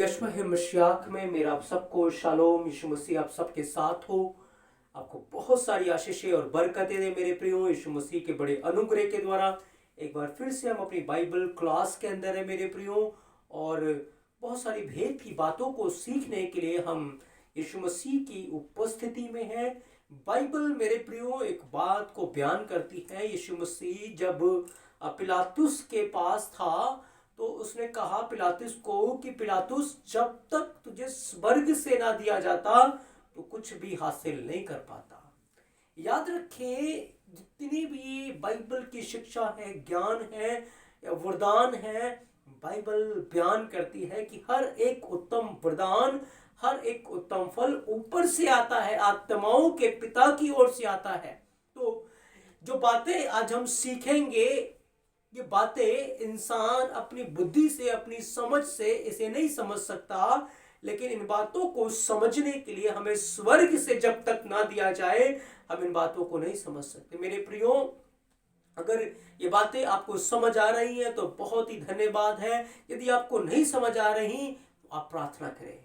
यीशु है मसीह में मेरा आप सबको शालोम। यीशु मसीह आप सबके साथ हो। आपको बहुत सारी आशीषें और बरकतें दे मेरे प्रियो। यीशु मसीह के बड़े अनुग्रह के द्वारा एक बार फिर से हम अपनी बाइबल क्लास के अंदर है मेरे प्रियो, और बहुत सारी भेद की बातों को सीखने के लिए हम यीशु मसीह की उपस्थिति में है। बाइबल मेरे प्रियो एक बात को बयान करती है। यीशु मसीह जब पिलातुस के पास था तो उसने कहा पिलातुस को कि पिलातुस, जब तक तुझे स्वर्ग से ना दिया जाता तो कुछ भी हासिल नहीं कर पाता। याद रखें, जितनी भी बाइबल की शिक्षा है, ज्ञान है या वरदान है, बाइबल बयान करती है कि हर एक उत्तम वरदान, हर एक उत्तम फल ऊपर से आता है, आत्माओं के पिता की ओर से आता है। तो जो बातें आज हम सीखेंगे, ये बातें इंसान अपनी बुद्धि से, अपनी समझ से इसे नहीं समझ सकता, लेकिन इन बातों को समझने के लिए हमें स्वर्ग से जब तक ना दिया जाए हम इन बातों को नहीं समझ सकते। मेरे प्रियो, अगर ये बातें आपको समझ आ रही हैं तो बहुत ही धन्यवाद है। यदि आपको नहीं समझ आ रही तो आप प्रार्थना करें।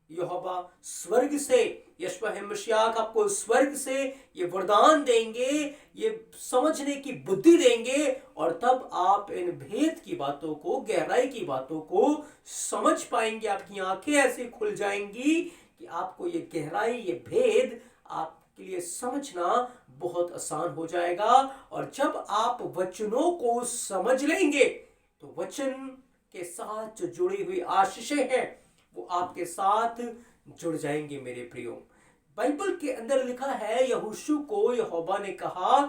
यहोवा स्वर्ग से, यहोवा मसीह आपको स्वर्ग से ये वरदान देंगे, ये समझने की बुद्धि देंगे, और तब आप इन भेद की बातों को, गहराई की बातों को समझ पाएंगे। आपकी आंखें ऐसे खुल जाएंगी कि आपको ये गहराई, ये भेद आपके लिए समझना बहुत आसान हो जाएगा। और जब आप वचनों को समझ लेंगे तो वचन के साथ जो जुड़ी हुई आशीषें हैं वो आपके साथ जुड़ जाएंगे। मेरे प्रियो, बाइबल के अंदर लिखा है, यहोशू को यहोवा ने कहा,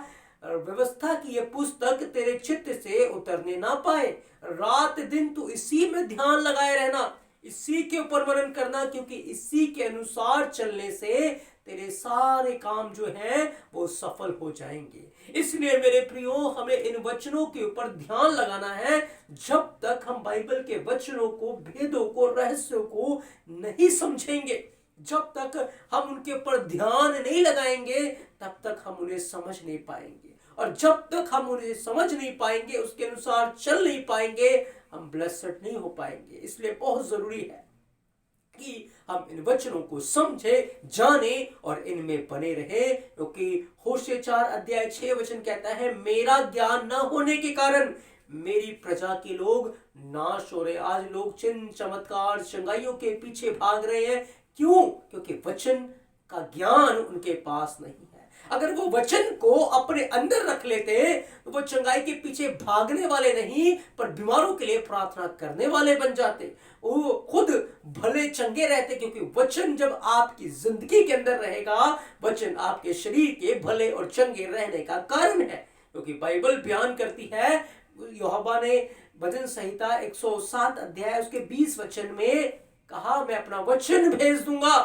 व्यवस्था की यह पुस्तक तेरे चित्त से उतरने ना पाए, रात दिन तू इसी में ध्यान लगाए रहना, इसी के ऊपर मनन करना, क्योंकि इसी के अनुसार चलने से तेरे सारे काम जो हैं वो सफल हो जाएंगे। इसलिए मेरे प्रियो, हमें इन वचनों के ऊपर ध्यान लगाना है। जब तक हम बाइबल के वचनों को, भेदों को, रहस्यों को नहीं समझेंगे, जब तक हम उनके ऊपर ध्यान नहीं लगाएंगे, तब तक हम उन्हें समझ नहीं पाएंगे। और जब तक हम उन्हें समझ नहीं पाएंगे, उसके अनुसार चल नहीं पाएंगे, हम ब्लेस्ड नहीं हो पाएंगे। इसलिए बहुत जरूरी है कि हम इन वचनों को समझे, जाने और इनमें बने रहे, क्योंकि होशे 4:6 कहता है, मेरा ज्ञान न होने के कारण मेरी प्रजा के लोग नाश हो रहे। आज लोग चिन्ह, चमत्कार, चंगाइयों के पीछे भाग रहे हैं। क्यों? क्योंकि वचन का ज्ञान उनके पास नहीं है। अगर वो वचन को अपने अंदर रख लेते तो वो चंगाई के पीछे भागने वाले नहीं, पर बीमारों के लिए प्रार्थना करने वाले बन जाते। वो खुद भले चंगे रहते, क्योंकि वचन जब आपकी जिंदगी के अंदर रहेगा, वचन आपके शरीर के भले और चंगे रहने का कारण है। क्योंकि बाइबल बयान करती है, यहोवा ने भजन संहिता 107 अध्याय उसके 20 वचन में कहा, मैं अपना वचन भेज दूंगा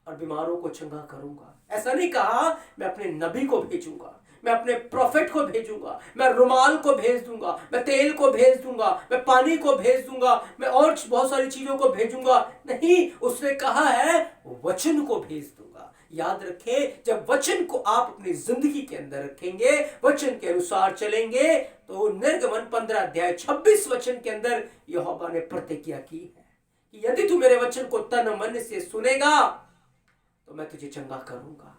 और बीमारों को चंगा करूंगा। ऐसा नहीं कहा मैं अपने नबी को भेजूंगा, मैं अपने प्रोफेट को भेजूंगा, मैं रुमाल को भेज दूंगा, मैं तेल को भेज दूंगा, मैं पानी को भेज दूंगा, मैं और बहुत सारी चीजों को भेजूंगा। नहीं, उसने कहा है वचन को भेज दूंगा। याद रखें, जब वचन को आप अपनी जिंदगी के अंदर रखेंगे, वचन के अनुसार चलेंगे, तो निर्गमन 15:26 वचन के अंदर यहोवा ने प्रतिज्ञा की है कि यदि तू मेरे वचन को तन मन से सुनेगा तो मैं तुझे चंगा करूंगा।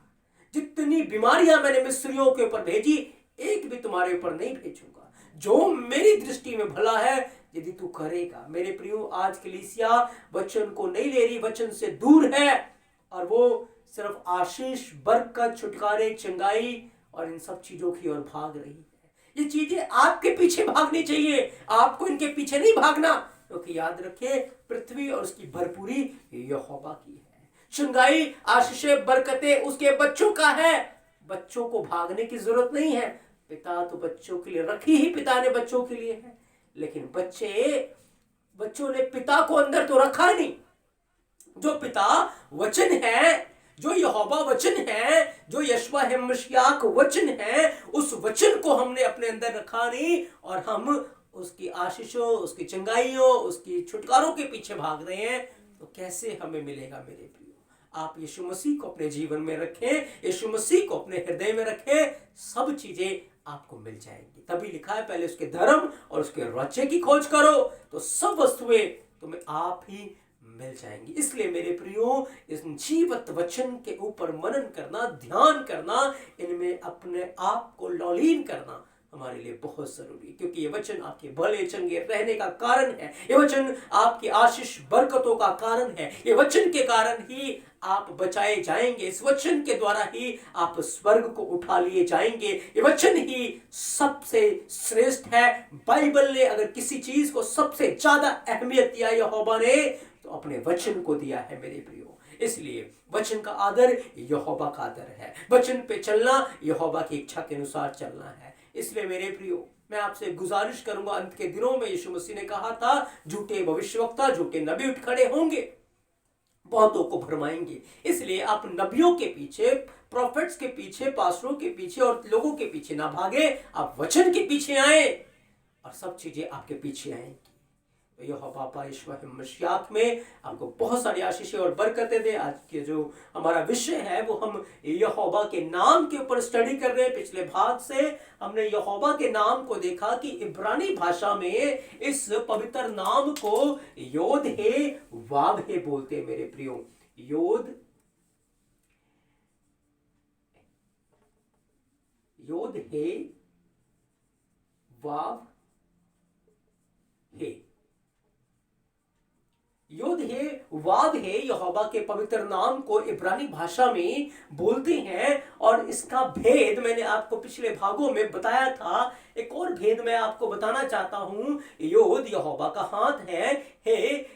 जितनी बीमारियां मैंने मिस्रियों के ऊपर भेजी, एक भी तुम्हारे ऊपर नहीं भेजूंगा। जो मेरी दृष्टि में भला है, यदि तू करेगा। मेरे प्रियो, आज कलीसिया वचन को नहीं ले रही, वचन से दूर है, और वो सिर्फ आशीष, बरकत, छुटकारे, चंगाई और इन सब चीजों की ओर भाग रही है। ये चीजें आपके पीछे भागनी चाहिए, आपको इनके पीछे नहीं भागना, क्योंकि याद रखे, पृथ्वी और उसकी भरपूरी यहोवा की है। चंगाई, आशीषें, बरकतें उसके बच्चों का है। बच्चों को भागने की जरूरत नहीं है। पिता तो बच्चों के लिए रखी ही, पिता ने बच्चों के लिए है, लेकिन बच्चों ने पिता को अंदर तो रखा नहीं। जो पिता वचन है, जो यहोवा वचन है, जो यहोशू मसीह वचन है, उस वचन को हमने अपने अंदर रखा नहीं, और हम उसकी आशीषों, उसकी चंगाइयों, उसकी छुटकारों के पीछे भाग रहे हैं। तो कैसे हमें मिलेगा? मेरे प्रियो, आप यीशु मसीह को अपने जीवन में रखें, यीशु मसीह को अपने हृदय में रखें, सब चीजें आपको मिल जाएंगी। तभी लिखा है, पहले उसके धर्म और उसके राज्य की खोज करो तो सब वस्तुएं तुम्हें आप ही मिल जाएंगी। इसलिए मेरे प्रियो, इस जीवत वचन के ऊपर मनन करना, ध्यान करना, इनमें अपने आप को लॉलीन करना हमारे लिए बहुत जरूरी है, क्योंकि ये वचन आपके भले चंगे रहने का कारण है। ये वचन आपकी आशीष बरकतों का कारण है। ये वचन के कारण ही आप बचाए जाएंगे। इस वचन के द्वारा ही आप स्वर्ग को उठा लिए जाएंगे। ये वचन ही सबसे श्रेष्ठ है। बाइबल ने अगर किसी चीज को सबसे ज्यादा अहमियत दिया यहोवा ने, तो अपने वचन को दिया है मेरे प्रियो। इसलिए वचन का आदर यहोवा का आदर है। वचन पे चलना यहोवा की इच्छा के अनुसार चलना है। इसलिए मेरे प्रियो, मैं आपसे गुजारिश करूंगा, अंत के दिनों में यीशु मसीह ने कहा था, झूठे भविष्यवक्ता, झूठे नबी उठ खड़े होंगे, बहुतों को भरमाएंगे। इसलिए आप नबियों के पीछे, प्रॉफिट्स के पीछे, पास्टरों के पीछे और लोगों के पीछे ना भागे, आप वचन के पीछे आए और सब चीजें आपके पीछे आएंगी। तो यहोवा पापा यीशु मसीह में आपको बहुत सारी आशीषें और बरकतें दे। आज के जो हमारा विषय है वो हम यहोवा के नाम के ऊपर स्टडी कर रहे हैं। पिछले भाग से हमने यहोवा के नाम को देखा कि इब्रानी भाषा में इस पवित्र नाम को योद हे वाव हे बोलते हैं मेरे प्रियो। योद हे वाव हे, योद हे वाव हे यहोवा के पवित्र नाम को इब्रानी भाषा में बोलते हैं। और इसका भेद मैंने आपको पिछले भागों में बताया था। एक और भेद मैं आपको बताना चाहता हूं। योद यहोवा का हाथ है, हे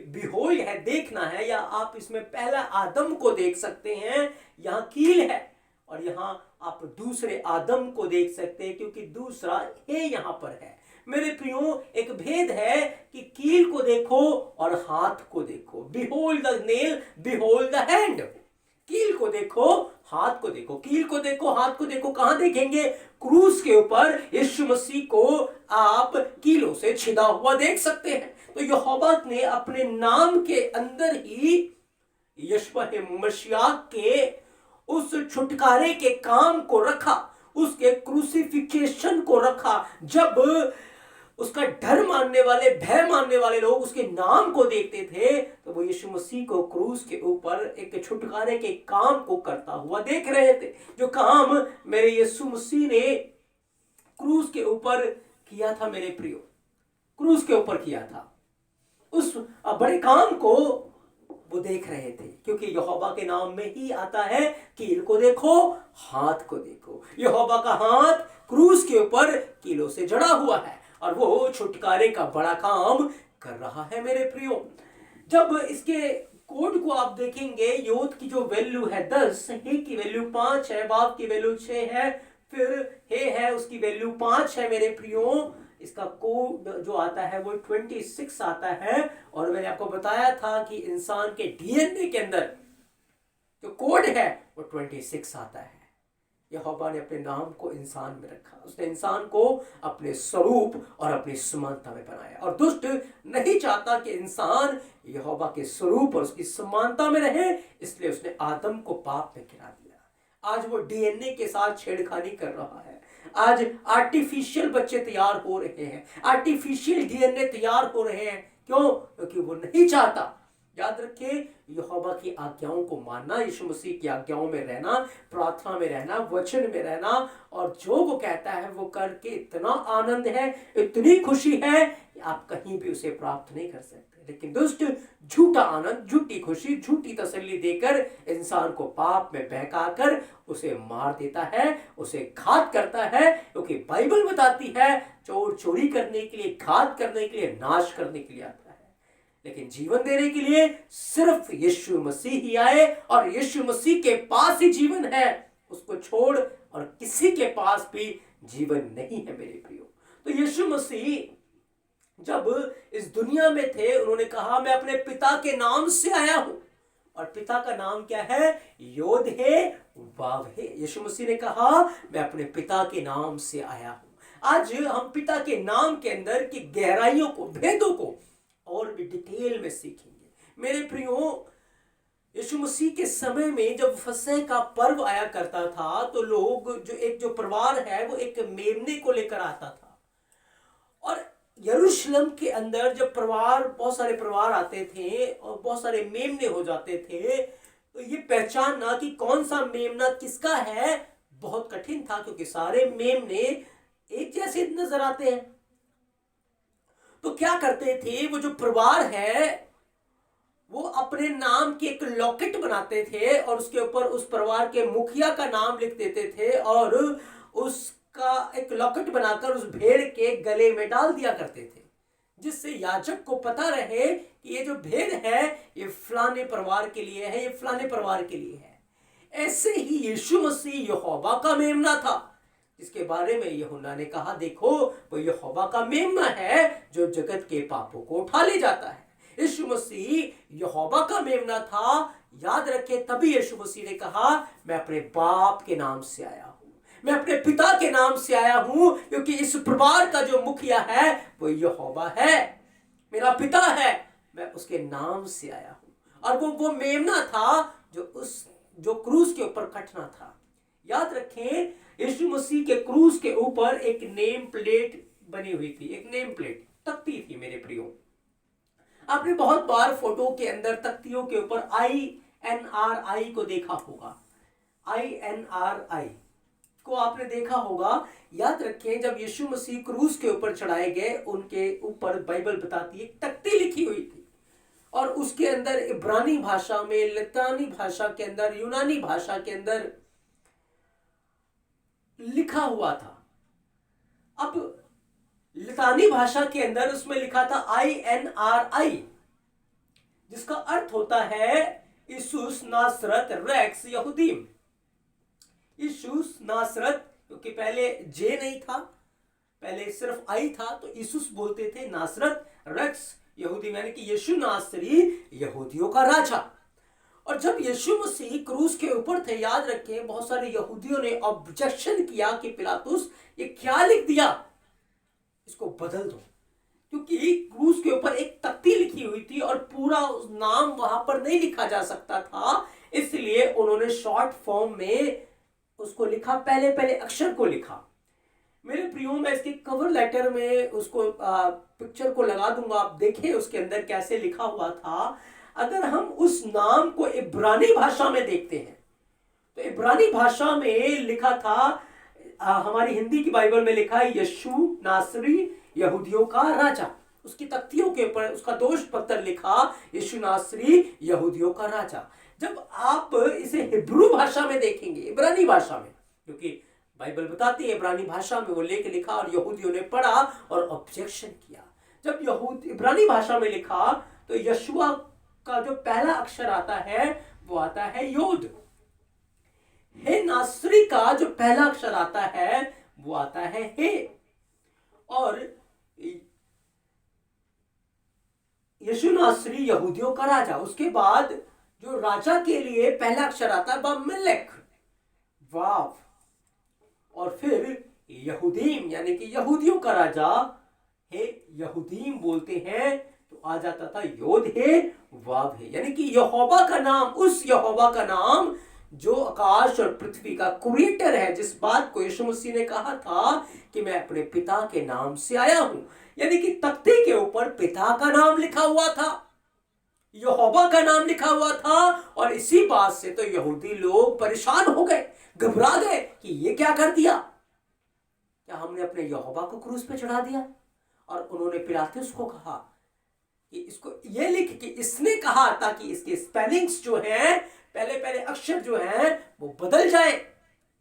बिहोल्ड है, देखना है, या आप इसमें पहला आदम को देख सकते हैं, यहाँ कील है, और यहाँ आप दूसरे आदम को देख सकते हैं, क्योंकि दूसरा हे यहाँ पर है। मेरे प्रियो, एक भेद है कि कील को देखो और हाथ को देखो। Behold the nail, behold the hand. कील को देखो, हाथ को देखो। कील को देखो, हाथ को देखो। कहां देखेंगे? क्रूस के ऊपर यीशु मसीह को आप कीलों से छिदा हुआ देख सकते हैं। तो यहोवा ने अपने नाम के अंदर ही यीशु मसीह के उस छुटकारे के काम को रखा, उसके क्रूसिफिकेशन को रखा। जब उसका डर मानने वाले, भय मानने वाले लोग उसके नाम को देखते थे, तो वो यीशु मसीह को क्रूस के ऊपर एक छुटकारे के काम को करता हुआ देख रहे थे। जो काम मेरे यीशु मसीह ने क्रूस के ऊपर किया था मेरे प्रियो, क्रूस के ऊपर किया था, उस बड़े काम को वो देख रहे थे। क्योंकि यहोवा के नाम में ही आता है, कील को देखो, हाथ को देखो। यहोवा का हाथ क्रूस के ऊपर कीलों से जड़ा हुआ है और वो छुटकारे का बड़ा काम कर रहा है मेरे प्रियो। जब इसके कोड को आप देखेंगे, योद की जो वैल्यू है 10, हे की वैल्यू 5 है, वाव की वैल्यू 6 है, फिर हे है उसकी वैल्यू 5 है मेरे प्रियो। इसका कोड जो आता है वो 26 आता है। और मैंने आपको बताया था कि इंसान के डीएनए के अंदर जो कोड है वो 26 आता है। यहोवा ने अपने नाम को इंसान में रखा। उसने इंसान को अपने स्वरूप और अपनी समानता में बनाया। और दुष्ट नहीं चाहता कि इंसान यहोवा के स्वरूप और उसकी समानता में रहे, इसलिए उसने आदम को पाप में गिरा दिया। आज वो डीएनए के साथ छेड़खानी कर रहा है। आज आर्टिफिशियल बच्चे तैयार हो रहे हैं, आर्टिफिशियल डीएनए तैयार हो रहे हैं। क्यों? क्योंकि वो नहीं चाहता। याद रखिए, यहोवा की आज्ञाओं को मानना, यीशु मसीह की आज्ञाओं में रहना, प्रार्थना में रहना, वचन में रहना, और जो वो कहता है वो करके इतना आनंद है, इतनी खुशी है कि आप कहीं भी उसे प्राप्त नहीं कर सकते। लेकिन दुष्ट झूठा आनंद, झूठी खुशी, झूठी तसल्ली देकर इंसान को पाप में बहकाकर उसे मार देता है, उसे घात करता है। क्योंकि बाइबल बताती है, चोर चोरी करने के लिए, घात करने के लिए, नाश करने के लिए आता है, लेकिन जीवन देने के लिए सिर्फ यीशु मसीह ही आए। और यीशु मसीह के पास ही जीवन है, उसको छोड़ और किसी के पास भी जीवन नहीं है मेरे प्रियो। तो यीशु मसीह जब इस दुनिया में थे, उन्होंने कहा, मैं अपने पिता के नाम से आया हूं। और पिता का नाम क्या है? योद हे वाव हे। यीशु मसीह ने कहा, मैं अपने पिता के नाम से आया हूं। आज हम पिता के नाम के अंदर की गहराइयों को, भेदों को और भी डिटेल में सीखेंगे मेरे प्रियो। यीशु मसीह के समय में जब फसह का पर्व आया करता था, तो लोग, जो परिवार है, वो एक मेमने को लेकर आता था। और यरूशलेम के अंदर जब बहुत सारे परिवार आते थे और बहुत सारे मेमने हो जाते थे, तो ये पहचानना कि कौन सा मेमना किसका है बहुत कठिन था, क्योंकि सारे मेमने एक जैसे नजर आते हैं। तो क्या करते थे, वो जो परिवार है वो अपने नाम की एक लॉकेट बनाते थे और उसके ऊपर उस परिवार के मुखिया का नाम लिख देते थे और उसका एक लॉकेट बनाकर उस भेड़ के गले में डाल दिया करते थे, जिससे याजक को पता रहे कि ये जो भेड़ है ये फलाने परिवार के लिए है, ये फलाने परिवार के लिए है। ऐसे ही यीशु मसीह यहोवा का मेमना था, जिसके बारे में यूहन्ना ने कहा, देखो वो यहोवा का मेमना है जो जगत के पापों को उठा ले जाता है। यीशु मसीह यहोवा का मेमना था। याद रखें, तभी यीशु मसीह ने कहा, मैं अपने बाप के नाम से आया हूं, मैं अपने पिता के नाम से आया हूं, क्योंकि इस परिवार का जो मुखिया है वो यहोवा है, मेरा पिता है, मैं उसके नाम से आया हूं। और वो मेमना था जो क्रूस के ऊपर कटना था। याद रखें, यीशु मसीह के क्रूस के ऊपर एक नेम प्लेट बनी हुई थी, एक नेम प्लेट तख्ती थी। मेरे प्रियो, आपने बहुत बार फोटो के अंदर तख्तियों के ऊपर INRI को देखा होगा। INRI को आपने देखा होगा। याद रखें, जब यीशु मसीह क्रूस के ऊपर चढ़ाए गए, उनके ऊपर बाइबल बताती है एक तख्ती लिखी हुई थी और उसके अंदर इब्रानी भाषा में, लतानी भाषा के अंदर, यूनानी भाषा के अंदर लिखा हुआ था। अब लतानी भाषा के अंदर उसमें लिखा था INRI, जिसका अर्थ होता है यीशुस नासरत रेक्स यहूदीम। यीशुस नासरत, क्योंकि पहले जे नहीं था, पहले सिर्फ आई था, तो यीशुस बोलते थे, नासरत रेक्स यहूदी, यानी कि यीशु नासरी यहूदियों का राजा। और जब यीशु मसीह क्रूस के ऊपर थे, याद रखें, बहुत सारे यहूदियों ने ऑब्जेक्शन किया कि पिलातुस ये क्या लिख दिया, इसको बदल दो, क्योंकि क्रूस के ऊपर एक तख्ती लिखी हुई थी और पूरा नाम वहां पर नहीं लिखा जा सकता था, इसलिए उन्होंने शॉर्ट फॉर्म में उसको लिखा, पहले पहले अक्षर को लिखा। मेरे प्रियो, मैं इसके कवर लेटर में उसको पिक्चर को लगा दूंगा, आप देखें उसके अंदर कैसे लिखा हुआ था। अगर हम उस नाम को इब्रानी भाषा में देखते हैं, तो इब्रानी भाषा में लिखा था, हमारी हिंदी की बाइबल में लिखा है यीशु नासरी यहूदियों का राजा। उसकी तख्तियों के ऊपर उसका दोष पत्र लिखा, यीशु नासरी यहूदियों का राजा। जब आप इसे हिब्रू भाषा में देखेंगे, इब्रानी भाषा में, क्योंकि बाइबल बताती है इब्रानी भाषा में वो लेके लिखा और यहूदियों ने पढ़ा और ऑब्जेक्शन किया। जब इब्रानी भाषा में लिखा, तो यशुआ का जो पहला अक्षर आता है वो आता है योद। हे नासरी का जो पहला अक्षर आता है वो आता है हे। और यीशु नासरी यहूदियों का राजा, उसके बाद जो राजा के लिए पहला अक्षर आता है बमेलेक, वाव, और फिर यहूदीम, यानी कि यहूदियों का राजा हे यहूदीम बोलते हैं, तो आ जाता था योद हे वाव हे, यानी कि यहोवा का नाम, उस यहोवा का नाम जो आकाश और पृथ्वी का क्रिएटर है, जिस बात को यीशु मसीह ने कहा था कि मैं अपने पिता के नाम से आया हूं, यानी कि तख्ते के ऊपर पिता का नाम लिखा हुआ था, यहोवा का नाम लिखा हुआ था। और इसी बात से तो यहूदी लोग परेशान हो गए, घबरा गए कि ये क्या कर दिया, क्या हमने अपने यहोवा को क्रूस पे चढ़ा दिया। और उन्होंने पिलातुस को कहा कि इसको ये लिख कि इसने कहा ताकि इसके स्पेलिंग्स जो हैं, पहले पहले अक्षर जो हैं वो बदल जाए।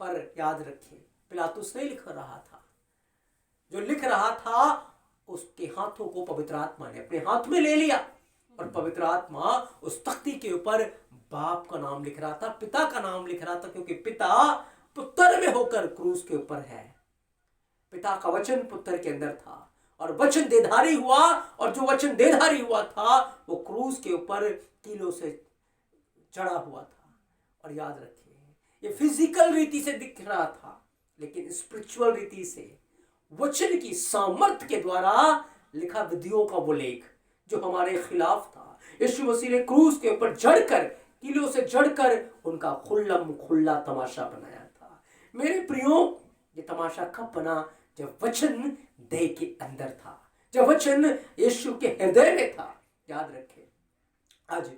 पर याद रखिए, पिलातुस नहीं लिख रहा था, जो लिख रहा था उसके हाथों को पवित्र आत्मा ने अपने हाथ में ले लिया और पवित्र आत्मा उस तख्ती के ऊपर बाप का नाम लिख रहा था, पिता का नाम लिख रहा था, क्योंकि पिता पुत्र में होकर क्रूस के ऊपर है। पिता का वचन पुत्र के अंदर था और वचन देधारी हुआ, और जो वचन देधारी हुआ था वो क्रूस के ऊपर कीलों से चढ़ा हुआ था। और याद रखिए, ये फिजिकल रीति से दिख रहा था, लेकिन स्पिरिचुअल रीति से वचन की सामर्थ्य के द्वारा लिखा विधियों का वो लेख जो हमारे खिलाफ था। यीशु मसीह ने क्रूस के ऊपर जड़कर, कीलों से जड़कर उनका खुल्लम खुल्ला तमाशा बनाया था। मेरे प्रियो, ये तमाशा कब बना? जब वचन देह के अंदर था, जब वचन यीशु के हृदय में था। याद रखें, आज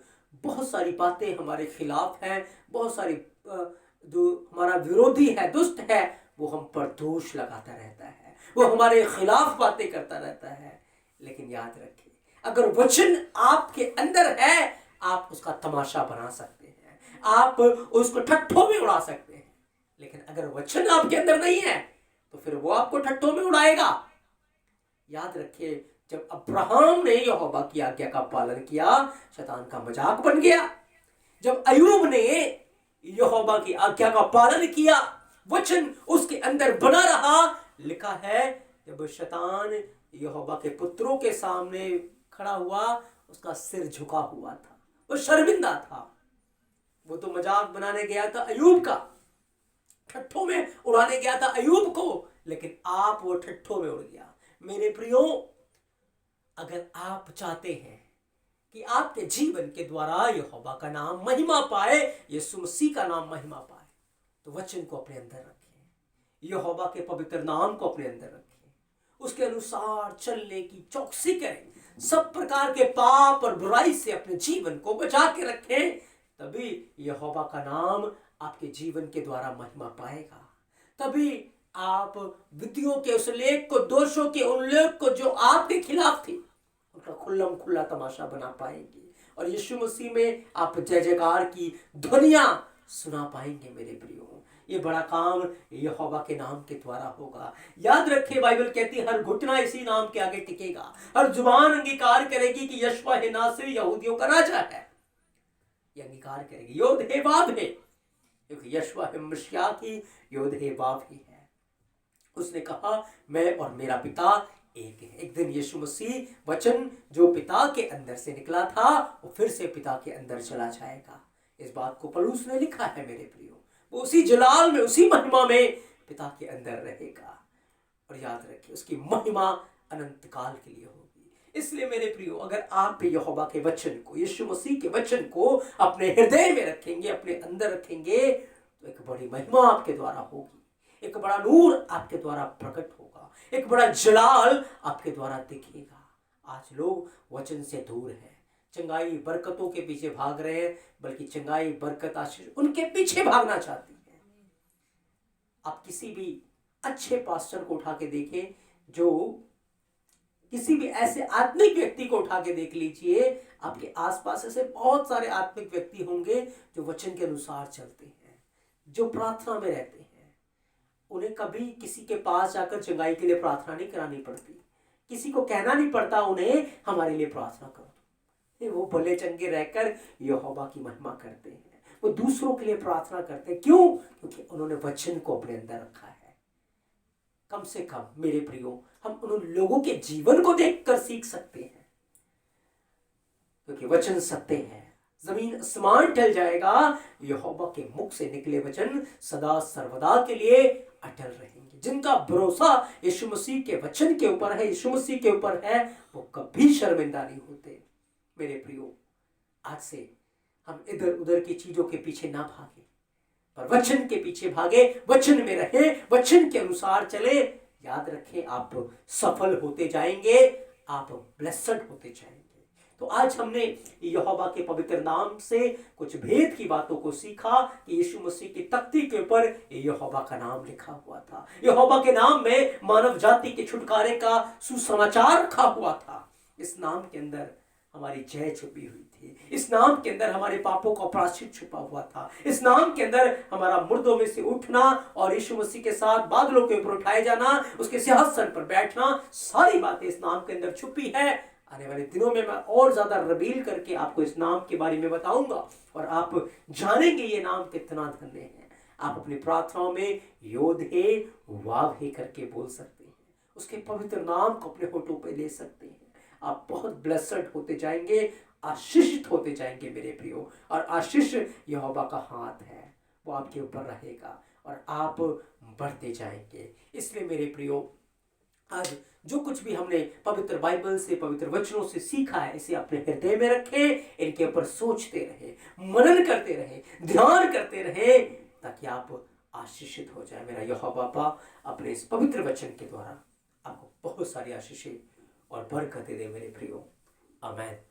बहुत सारी बातें हमारे खिलाफ हैं, बहुत सारी जो हमारा विरोधी है, दुष्ट है, वो हम पर दोष लगाता रहता है, वो हमारे खिलाफ बातें करता रहता है। लेकिन याद रखें, अगर वचन आपके अंदर है, आप उसका तमाशा बना सकते हैं, आप उसको ठट्ठों में उड़ा सकते हैं। लेकिन अगर वचन आपके अंदर नहीं है तो फिर वो आपको ठट्ठों में उड़ाएगा। याद रखिए, जब अब्राहम ने यहोवा की आज्ञा का पालन किया, शैतान का मजाक बन गया। जब अय्यूब ने यहोवा की आज्ञा का पालन किया, वचन उसके अंदर बना रहा, लिखा है जब शैतान यहोवा के पुत्रों के सामने खड़ा हुआ, उसका सिर झुका हुआ था, वो शर्मिंदा था। वो तो मजाक बनाने गया था अय्यूब का, ठट्ठों में उड़ाने गया था अय्यूब को, लेकिन आप वो ठट्ठों में उड़ गया। मेरे प्रियो, अगर आप चाहते हैं कि आपके जीवन के द्वारा यहोवा का नाम महिमा पाए, यीशु मसीह का नाम महिमा पाए, तो वचन को अपने अंदर रखें, यहोवा के पवित्र नाम को अपने अंदर रखें, उसके अनुसार चलने की चौकसी करें, सब प्रकार के पाप और बुराई से अपने जीवन को बचा के रखें। तभी यहोवा का नाम आपके जीवन के द्वारा महिमा पाएगा। तभी आप विधियों के उस लेख को, दोषों के उन लेख को जो आपके खिलाफ थी, उनका खुल्लम खुल्ला तमाशा बना पाएंगे, और यीशु मसीह में आप जय जयकार की ध्वनियां सुना पाएंगे। मेरे प्रियो, ये बड़ा काम यहोवा के नाम के द्वारा होगा। याद रखें, बाइबल कहती है हर घुटना इसी नाम के आगे टिकेगा, हर जुबान अंगीकार करेगी कि यशवा है नासरी यहूदियों का राजा है। ये अंगीकार करेगी, योद हे वाव है, क्योंकि यशवा है मसीहा की योद हे वाव ही है। उसने कहा मैं और मेरा पिता एक है। एक दिन यीशु मसीह वचन जो पिता के अंदर से निकला था, वो फिर से पिता के अंदर चला जाएगा। इस बात को पौलुस ने लिखा है। मेरे प्रियो, वो उसी जलाल में, उसी महिमा में पिता के अंदर रहेगा, और याद रखिए उसकी महिमा अनंत काल के लिए होगी। इसलिए मेरे प्रियो, अगर आप भी यहोवा के वचन को, यीशु मसीह के वचन को अपने हृदय में रखेंगे, अपने अंदर रखेंगे, तो एक बड़ी महिमा आपके द्वारा होगी, एक बड़ा नूर आपके द्वारा प्रकट होगा, एक बड़ा जलाल आपके द्वारा दिखेगा। आज लोग वचन से दूर हैं, चंगाई बरकतों के पीछे भाग रहे हैं, बल्कि चंगाई बरकत आशीष उनके पीछे भागना चाहती है। आप किसी भी अच्छे पास्टर को उठा के देखें, जो किसी भी ऐसे आत्मिक व्यक्ति को उठा के देख लीजिए, आपके आसपास ऐसे बहुत सारे आत्मिक व्यक्ति होंगे जो वचन के अनुसार चलते हैं, जो प्रार्थना में रहते हैं। उन्हें कभी किसी के पास जाकर चंगाई के लिए प्रार्थना नहीं करानी पड़ती, किसी को कहना नहीं पड़ता उन्हें हमारे लिए प्रार्थना करो। वो भले चंगे रहकर यहोवा की महिमा करते हैं, वो दूसरों के लिए प्रार्थना करते हैं। क्यों? क्योंकि उन्होंने वचन को अपने अंदर रखा है। कम से कम मेरे प्रियो, हम उन लोगों के जीवन को देखकर सीख सकते हैं, क्योंकि वचन सत्य है। जमीन आसमान टल जाएगा, यहोवा के मुख से निकले वचन सदा सर्वदा के लिए अटल रहेंगे। जिनका भरोसा यीशु मसीह के वचन के ऊपर है, यीशु मसीह के ऊपर है, वो कभी शर्मिंदा नहीं होते। मेरे प्रियो, आज से हम इधर उधर की चीजों के पीछे ना भागे, पर वचन के पीछे भागे, वचन में रहे, वचन के अनुसार चले। याद रखें, आप सफल होते जाएंगे, आप ब्लेस्ड होते जाएंगे। तो आज हमने यहोवा के पवित्र नाम से कुछ भेद की बातों को सीखा कि यीशु मसीह की तख्ती के ऊपर यहोवा का नाम लिखा हुआ था। यहोवा के नाम में मानव जाति के छुटकारे का सुसमाचार रखा हुआ था। इस नाम के अंदर हमारी जय छुपी हुई थी, इस नाम के अंदर हमारे पापों का प्रायश्चित छुपा हुआ था, इस नाम के अंदर हमारा मुर्दों में से उठना और यीशु मसीह के साथ बादलों के ऊपर उठाए जाना, उसके सिंहासन पर बैठना, सारी बातें इस नाम के अंदर छुपी है। आने वाले दिनों में मैं और ज्यादा रिवील करके आपको इस नाम के बारे में बताऊंगा, और आप जानेंगे ये नाम कितना धन्य है। आप अपनी प्रार्थनाओं में योधे वावे करके बोल सकते हैं, उसके पवित्र नाम को अपने होठों पे ले सकते हैं। आप बहुत ब्लेस्ड होते जाएंगे, आशीषित होते जाएंगे मेरे प्रियो। और आशीष यहोवा का हाथ है, वो आपके ऊपर रहेगा और आप बढ़ते जाएंगे। इसलिए मेरे प्रियो, आज जो कुछ भी हमने पवित्र बाइबल से, पवित्र वचनों से सीखा है, इसे अपने हृदय में रखें, इनके ऊपर सोचते रहे, मनन करते रहे, ध्यान करते रहे, ताकि आप आशीषित हो जाए। मेरा यहोवा बाबा अपने इस पवित्र वचन के द्वारा आपको बहुत सारी आशीषें और बरकतें दे मेरे प्रियो। आमेन।